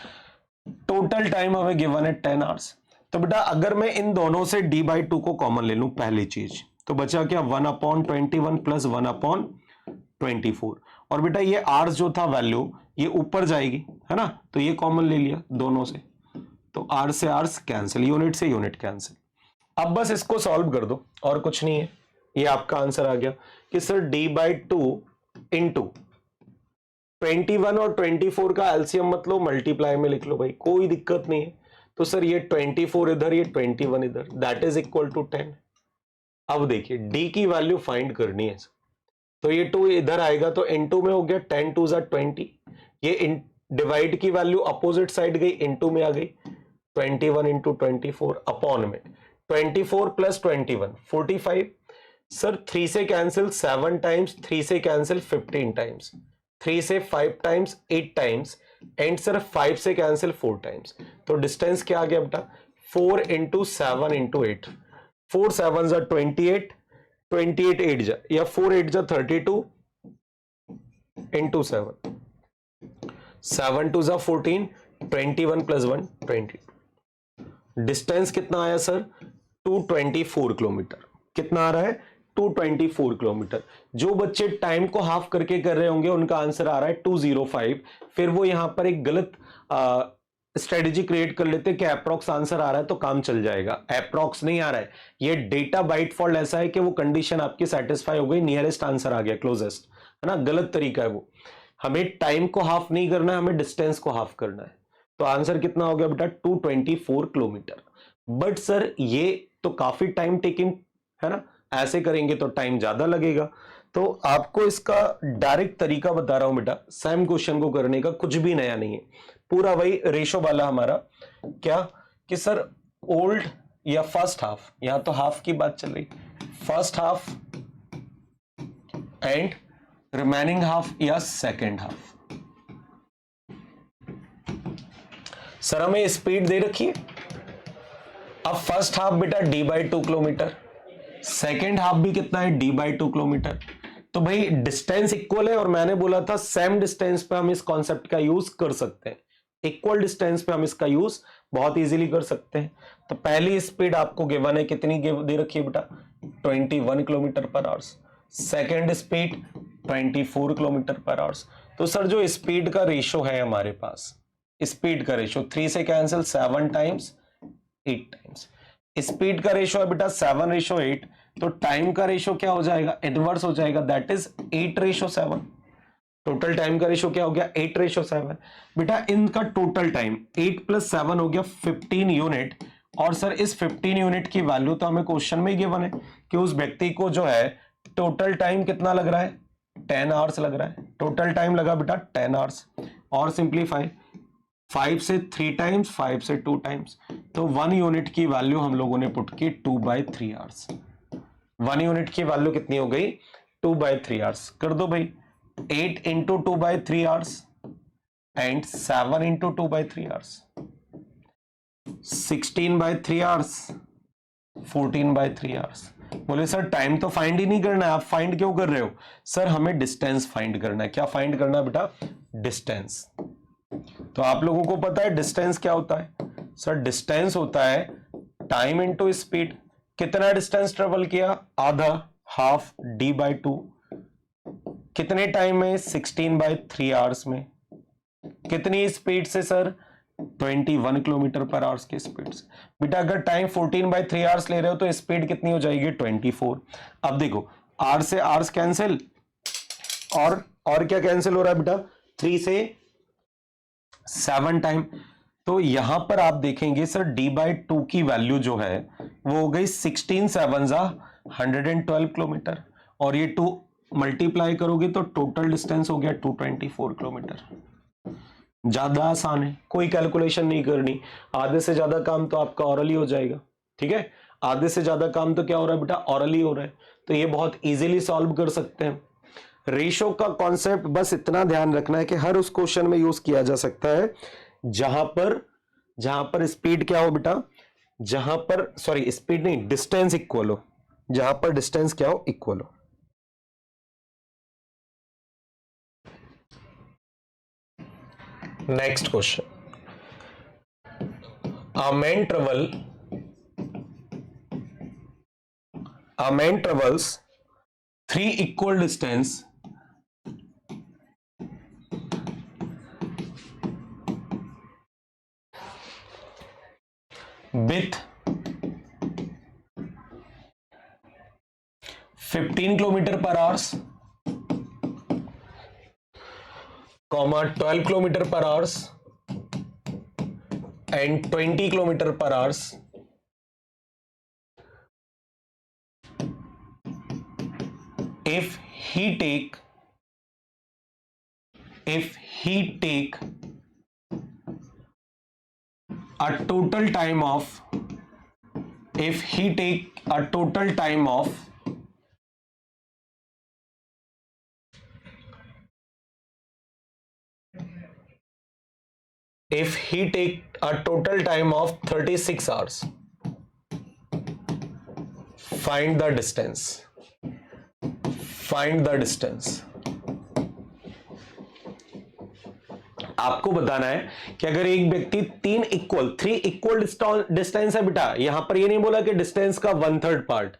A: टोटल टाइम हमें गिवन है 10 आवर्स। तो बेटा अगर मैं इन दोनों से d/2 को कॉमन ले लूं, पहली चीज तो बचा क्या, 1/21 प्लस 1/24। और बेटा ये आवर्स जो था वैल्यू ये ऊपर जाएगी, है ना, तो ये कॉमन ले लिया दोनों से, तो आवर्स से आवर्स कैंसिल, यूनिट से यूनिट कैंसिल। अब बस इसको सॉल्व कर दो और कुछ नहीं है, ये आपका आंसर आ गया कि सर d/2 इंटू 21 और 24 का एलसीएम मत लो, मल्टीप्लाई में लिख लो भाई, कोई दिक्कत नहीं है। तो सर ये 24 इधर, ये 21 इधर, दैट इज इक्वल टू 10। अब देखिए d की वैल्यू फाइंड करनी है, तो ये 2 इधर आएगा तो इनटू में हो गया, 10 2 ज़ा 20। ये डिवाइड की वैल्यू अपोजिट साइड गई, इनटू में आ गई, 21 इंटू 24 अपॉन में 24 प्लस 21 45। सर 3 से कैंसिल 7 टाइम्स, 3 से कैंसिल 15 टाइम्स, 3 से 5 टाइम्स 8 टाइम्स, एंड सर 5 से कैंसिल 4 टाइम्स। तो डिस्टेंस क्या आ गया बेटा, 4 इंटू 7 इंटू 8, 4 7 ज़ा 28, 28 8 जा या 4 8 जा 32 इंटू 7, 7 2 जा 14, 21 प्लस 1 22। डिस्टेंस कितना आया सर, 224 किलोमीटर। कितना आ रहा है, 224 किलोमीटर। जो बच्चे टाइम को हाफ करके कर रहे होंगे उनका आंसर आ रहा है 205। फिर वो यहां पर एक गलत स्ट्रेटेजी क्रिएट कर लेते कि अप्रॉक्स आंसर आ रहा है तो काम चल जाएगा। अप्रॉक्स नहीं आ रहा है, ये डेटा बाइट फॉल्ट ऐसा है कि वो कंडीशन आपकी सेटिस्फाई हो गई, नियरेस्ट आंसर आ गया, क्लोजेस्ट, है ना, गलत तरीका है वो। हमें टाइम को हाफ नहीं करना है, हमें डिस्टेंस को हाफ करना है। तो आंसर कितना हो गया बेटा, 224 किलोमीटर। बट सर ये तो काफी टाइम टेकिंग है ना, ऐसे करेंगे तो टाइम ज्यादा लगेगा। तो आपको इसका डायरेक्ट तरीका बता रहा हूं बेटा, सेम क्वेश्चन को करने का, कुछ भी नया नहीं है, पूरा वही रेशो वाला हमारा। क्या कि सर ओल्ड या फर्स्ट हाफ, यहां तो हाफ की बात चल रही, first half and remaining half या सेकेंड हाफ। सर हमें स्पीड दे रखी है, अब फर्स्ट हाफ बेटा d/2 किलोमीटर, सेकेंड हाफ भी कितना है, d/2 किलोमीटर। तो भाई डिस्टेंस इक्वल है, और मैंने बोला था सेम डिस्टेंस पे हम इस कॉन्सेप्ट का यूज कर सकते हैं, इक्वल डिस्टेंस पे हम इसका यूज बहुत इजीली कर सकते हैं। तो पहली स्पीड आपको गिवन है, कितनी दे रखी है बेटा, 21 kilometre per hours. Second speed 24 kilometre per hours. तो सर जो स्पीड का रेशो है हमारे पास, स्पीड का रेशो 3 से कैंसिल 7 टाइम्स 8 टाइम्स, स्पीड का रेशो है बेटा 7:8, तो टाइम का रेशो क्या हो जाएगा, इनवर्स हो जाएगा, दैट इज 8:7। टोटल टाइम का रेशो क्या हो गया, 8:7। बेटा इनका टोटल टाइम 8 + 7 हो गया 15 यूनिट। और सर इस 15 यूनिट की वैल्यू तो हमें क्वेश्चन में ही गिवन है कि उस व्यक्ति को जो है टोटल टाइम कितना लग रहा है, 10 आवर्स लग रहा है। टोटल टाइम लगा बेटा 10 आवर्स, और सिंप्लीफाई 5 से 3 टाइम्स, 5 से 2 टाइम्स, तो 1 यूनिट की वैल्यू हम लोगों ने पुट की 2/3 आवर्स। 1 यूनिट की वैल्यू कितनी हो गई, 2/3 आवर्स। कर दो भाई, 8 into 2/3 hours and 7 into 2/3 hours, 16/3 hours, 14/3 hours. बोले सर टाइम तो फाइंड ही नहीं करना है, आप फाइंड क्यों कर रहे हो, सर हमें डिस्टेंस फाइंड करना है। क्या फाइंड करना है बेटा, डिस्टेंस। तो आप लोगों को पता है डिस्टेंस क्या होता है, सर डिस्टेंस होता है टाइम इंटू स्पीड। कितना डिस्टेंस ट्रेवल किया, आधा, हाफ, d/2। कितने टाइम में, 16/3 आवर्स में। कितनी स्पीड से सर, 21 किलोमीटर पर आवर्स की स्पीड से। बेटा अगर टाइम 14/3 आवर्स ले रहे हो तो स्पीड कितनी हो जाएगी 24। अब देखो आर से आवर्स कैंसिल और क्या कैंसिल हो रहा है बेटा 3 से 7 टाइम। तो यहां पर आप देखेंगे सर d/2 की वैल्यू जो है वो हो गई 16 7 112 किलोमीटर और ये 2 मल्टीप्लाई करोगे तो टोटल डिस्टेंस हो गया 224 किलोमीटर। ज्यादा आसान है, कोई कैलकुलेशन नहीं करनी, आधे से ज्यादा काम तो आपका ऑरली हो जाएगा। ठीक है, आधे से ज्यादा काम तो क्या हो रहा है बेटा ऑरली हो रहा है, तो ये बहुत इजीली सॉल्व कर सकते हैं। रेशो का कॉन्सेप्ट बस इतना ध्यान रखना है कि हर उस क्वेश्चन में यूज किया जा सकता है जहां पर स्पीड क्या हो बेटा, जहां पर सॉरी स्पीड नहीं डिस्टेंस इक्वल हो, जहां पर डिस्टेंस क्या हो इक्वल हो। Next question, a man travels 3 equal distance with 15 kilometer per hours, 12 kilometer per hours and 20 kilometer per hours. If he take a total time of 36 hours, find the distance. आपको बताना है कि अगर एक व्यक्ति 3 इक्वल डिस्टेंस है बेटा, यहां पर ये नहीं बोला कि डिस्टेंस का 1/3 पार्ट,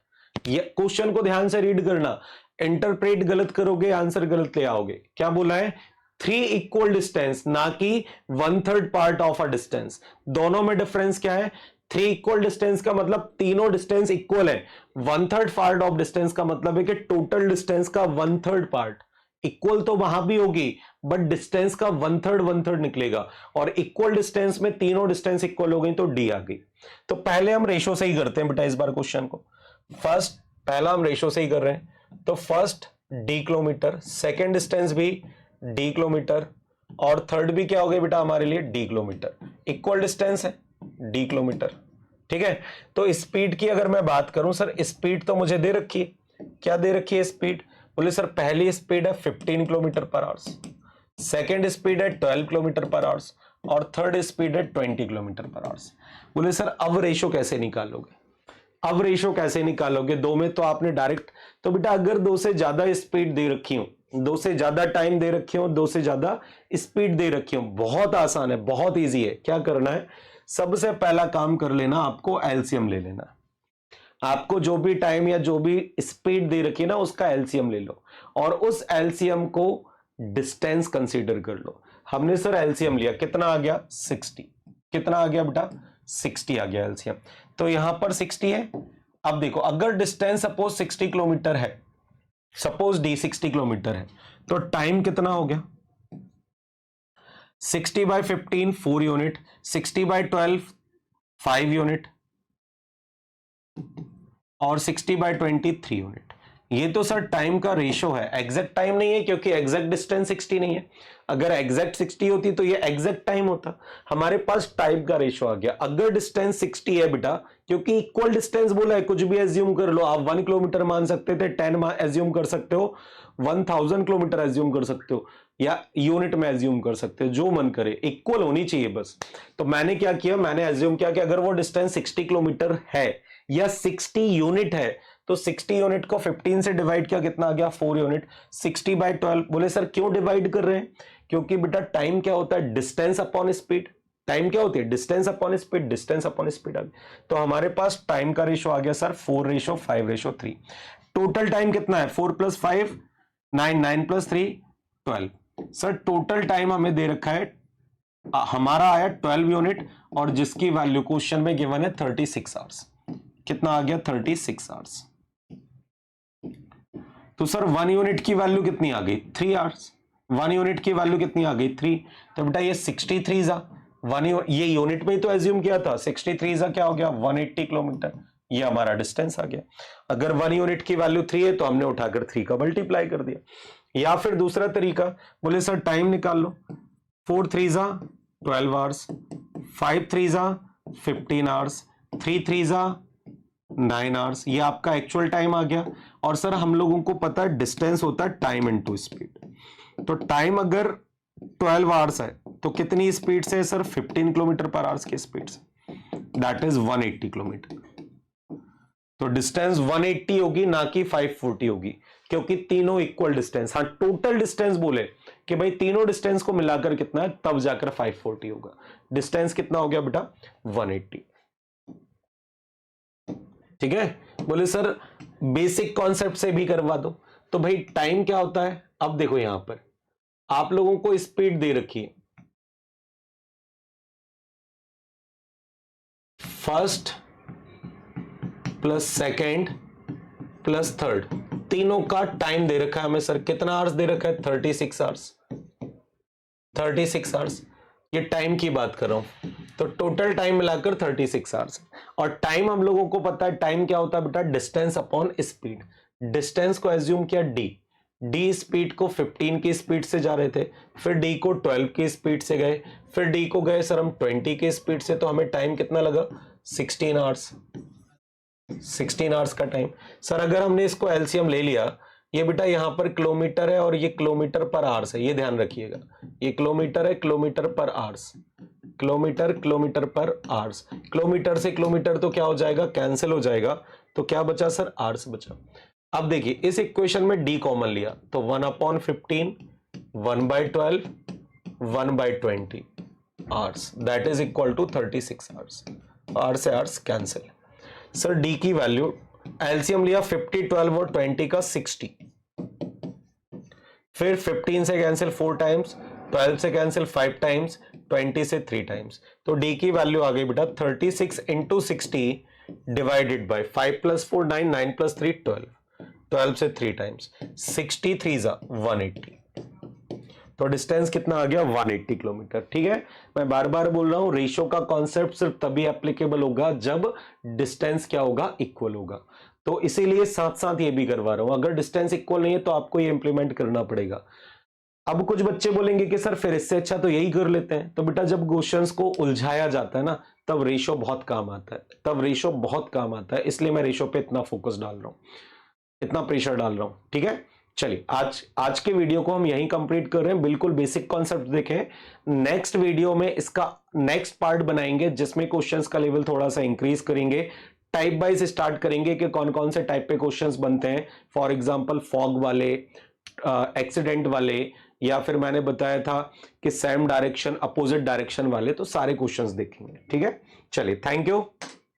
A: ये क्वेश्चन को ध्यान से रीड करना, इंटरप्रेट गलत करोगे आंसर गलत ले आओगे। क्या बोला है 3 इक्वल डिस्टेंस, ना कि 1/3 पार्ट ऑफ अ डिस्टेंस। दोनों में डिफरेंस क्या है, 3 इक्वल डिस्टेंस का मतलब तीनों डिस्टेंस इक्वल है, 1/3 पार्ट ऑफ डिस्टेंस का मतलब है कि टोटल डिस्टेंस का 1/3 पार्ट। इक्वल तो वहां भी होगी बट डिस्टेंस का 1/3 निकलेगा, और इक्वल डिस्टेंस में तीनों डिस्टेंस इक्वल हो गई तो डी आ गई। तो पहले हम रेशो से ही करते हैं बेटा इस बार क्वेश्चन को, पहला हम रेशो से ही कर रहे हैं। तो first D kilometre, second distance भी डी किलोमीटर, और थर्ड भी क्या हो गया बेटा हमारे लिए डी किलोमीटर, इक्वल डिस्टेंस है डी किलोमीटर। ठीक है, तो स्पीड की अगर मैं बात करूं सर, स्पीड तो मुझे दे रखी है, क्या दे रखी है स्पीड, बोले सर पहली स्पीड है 15 kilometre per hours, second speed है 12 किलोमीटर पर आवर्स, और थर्ड स्पीड है 20 किलोमीटर पर आवर्स। बोले सर अब रेशो कैसे निकालोगे, दो में तो आपने डायरेक्ट, तो बेटा अगर दो से ज्यादा स्पीड दे रखी हो, दो से ज्यादा टाइम दे रखी हो, दो से ज्यादा स्पीड दे रखी हो, बहुत आसान है, बहुत इजी है। क्या करना है, सबसे पहला काम कर लेना, आपको एलसीएम ले लेना, आपको जो भी टाइम या जो भी स्पीड दे रखी है ना उसका एलसीएम ले लो, और उस एलसीएम को डिस्टेंस कंसीडर कर लो। हमने सर एलसीएम लिया, कितना आ गया 60, कितना आ गया बेटा 60 आ गया एलसीएम, तो यहां पर 60 है। अब देखो अगर डिस्टेंस सपोज 60 किलोमीटर है, सपोज डी 60 किलोमीटर है, तो टाइम कितना हो गया 60/15 4 यूनिट, 60/12 5 यूनिट, और 60/20 3 यूनिट। ये तो सर टाइम का रेशो है, एग्जैक्ट टाइम नहीं है क्योंकि एग्जैक्ट डिस्टेंस 60 नहीं है। अगर एग्जैक्ट 60 होती तो ये एग्जैक्ट टाइम होता। हमारे पास टाइम का रेशो आ गया। अगर डिस्टेंस 60 है बेटा, क्योंकि इक्वल डिस्टेंस बोला है, कुछ भी एज्यूम कर लो आप, 1 किलोमीटर मान सकते थे, 10 एज्यूम कर सकते हो, 1000 किलोमीटर एज्यूम कर सकते हो, या यूनिट में एज्यूम कर सकते हो, जो मन करे, इक्वल होनी चाहिए बस। तो मैंने क्या किया, मैंने एज्यूम किया कि अगर वो डिस्टेंस 60 किलोमीटर है या 60 यूनिट है, तो 60 यूनिट को 15 से डिवाइड किया, कितना आ गया 4 यूनिट, 60/12। बोले सर क्यों डिवाइड कर रहे हैं, क्योंकि बेटा टाइम क्या होता है डिस्टेंस अपॉन स्पीड, टाइम क्या होती है distance upon speed, distance upon speed आ गई। तो हमारे पास टाइम का रेशो आ गया सर 4:5:3। टोटल टाइम कितना है 4 + 5 9, 9 + 3 12। सर टोटल टाइम हमें दे रखा है हमारा आया 12 यूनिट और जिसकी वैल्यू क्वेश्चन में गिवन है 36 आवर्स। कितना आ गया? 36 आवर्स। तो सर 1 यूनिट की वैल्यू कितनी आ गई? 3 आवर्स। 1 यूनिट की वैल्यू कितनी आ गई? 3। तो बेटा ये 63 जा 1 ये यूनिट में ही तो एज्यूम किया था। 63 जा क्या हो गया? 180 किलोमीटर। ये हमारा डिस्टेंस आ गया। अगर 1 यूनिट की वैल्यू 3 है तो हमने उठाकर 3 का मल्टीप्लाई कर दिया। या फिर दूसरा तरीका, बोले सर टाइम निकाल लो। 4 3 जा 12 आवर्स, 5 3 जा 15 आवर्स, 3 3 जा 9 आवर्स। ये आपका एक्चुअल टाइम आ गया। और सर हम लोगों को पता है डिस्टेंस होता है टाइम इनटू स्पीड। तो टाइम अगर 12 आवर्स है तो कितनी स्पीड से है सर? 15 किलोमीटर पर आवर्स की स्पीड से, दैट इज 180 किलोमीटर। तो डिस्टेंस 180 होगी, ना कि 540 होगी, क्योंकि तीनों इक्वल डिस्टेंस। हाँ, टोटल डिस्टेंस बोले कि भाई तीनों डिस्टेंस को मिलाकर कितना है, तब जाकर 540 होगा। डिस्टेंस कितना हो गया बेटा? 180। ठीक है। बोले सर बेसिक कॉन्सेप्ट से भी करवा दो। तो भाई टाइम क्या होता है? अब देखो यहां पर आप लोगों को स्पीड दे रखी है, first plus second plus third, तीनों का टाइम दे रखा है हमें। सर कितना आवर्स दे रखा है? 36 आवर्स। 36 आवर्स, ये टाइम की बात कर रहा हूं। तो टोटल टाइम मिलाकर 36 आवर्स। और टाइम हम लोगों को पता है टाइम क्या होता है बेटा? Distance upon speed. डिस्टेंस को एज्यूम किया डी स्पीड को 15 की स्पीड से जा रहे थे, फिर डी को 12 की स्पीड से गए, फिर डी को गए सर हम 20 की स्पीड से। तो हमें टाइम कितना लगा? 16 आवर्स। 16 आवर्स का टाइम। सर अगर हमने इसको एलसीएम ले लिया, ये बेटा यहां पर किलोमीटर है और ये किलोमीटर पर आवर्स है, ये ध्यान रखिएगा। ये किलोमीटर है, kilometre per hours, kilometre per hours. Kilometre से किलोमीटर तो क्या हो जाएगा? कैंसिल हो जाएगा। तो क्या बचा सर? आवर्स बचा। अब देखिए इस इक्वेशन में डी कॉमन लिया तो 1/15, 1/12, 1/20 hours, that is equal to 36 hours. आवर्स से आवर्स कैंसिल। सर डी की वैल्यू एलसीएम लिया 50, 12 और 20 का 60, फिर 15 से कैंसिल 4 टाइम्स, 12 से कैंसिल 5 टाइम्स, 20 से 3 टाइम्स। तो डी की वैल्यू आ गई बेटा 36 इंटू 60 डिवाइडेड बाय 5 + 4 9, 9 + 3 12, 12 से 3 टाइम्स, 63 जा 180। तो डिस्टेंस कितना आ गया? 180 किलोमीटर। ठीक है, मैं बार बार बोल रहा हूं रेशियो का कॉन्सेप्ट सिर्फ तभी एप्लीकेबल होगा जब डिस्टेंस क्या होगा? इक्वल होगा। तो इसीलिए साथ साथ ये भी करवा रहा हूं। अगर डिस्टेंस इक्वल नहीं है तो आपको ये इंप्लीमेंट करना पड़ेगा। अब कुछ बच्चे बोलेंगे कि सर फिर इससे अच्छा तो यही कर लेते हैं। तो बेटा जब क्वेश्चंस को उलझाया जाता है ना, तब रेशियो बहुत काम आता है, तब रेशियो बहुत काम आता है। इसलिए मैं रेशियो पे इतना फोकस डाल रहा हूं, इतना प्रेशर डाल रहा हूं। ठीक है, चलिए आज के वीडियो को हम यहीं कंप्लीट कर रहे हैं। बिल्कुल बेसिक कॉन्सेप्ट देखें। नेक्स्ट वीडियो में इसका नेक्स्ट पार्ट बनाएंगे जिसमें क्वेश्चंस का लेवल थोड़ा सा इंक्रीज करेंगे। टाइप वाइज स्टार्ट करेंगे कि कौन कौन से टाइप पे क्वेश्चंस बनते हैं। फॉर एग्जांपल फॉग वाले, एक्सीडेंट वाले, या फिर मैंने बताया था कि सेम डायरेक्शन अपोजिट डायरेक्शन वाले, तो सारे क्वेश्चंस देखेंगे। ठीक है, चलिए थैंक यू।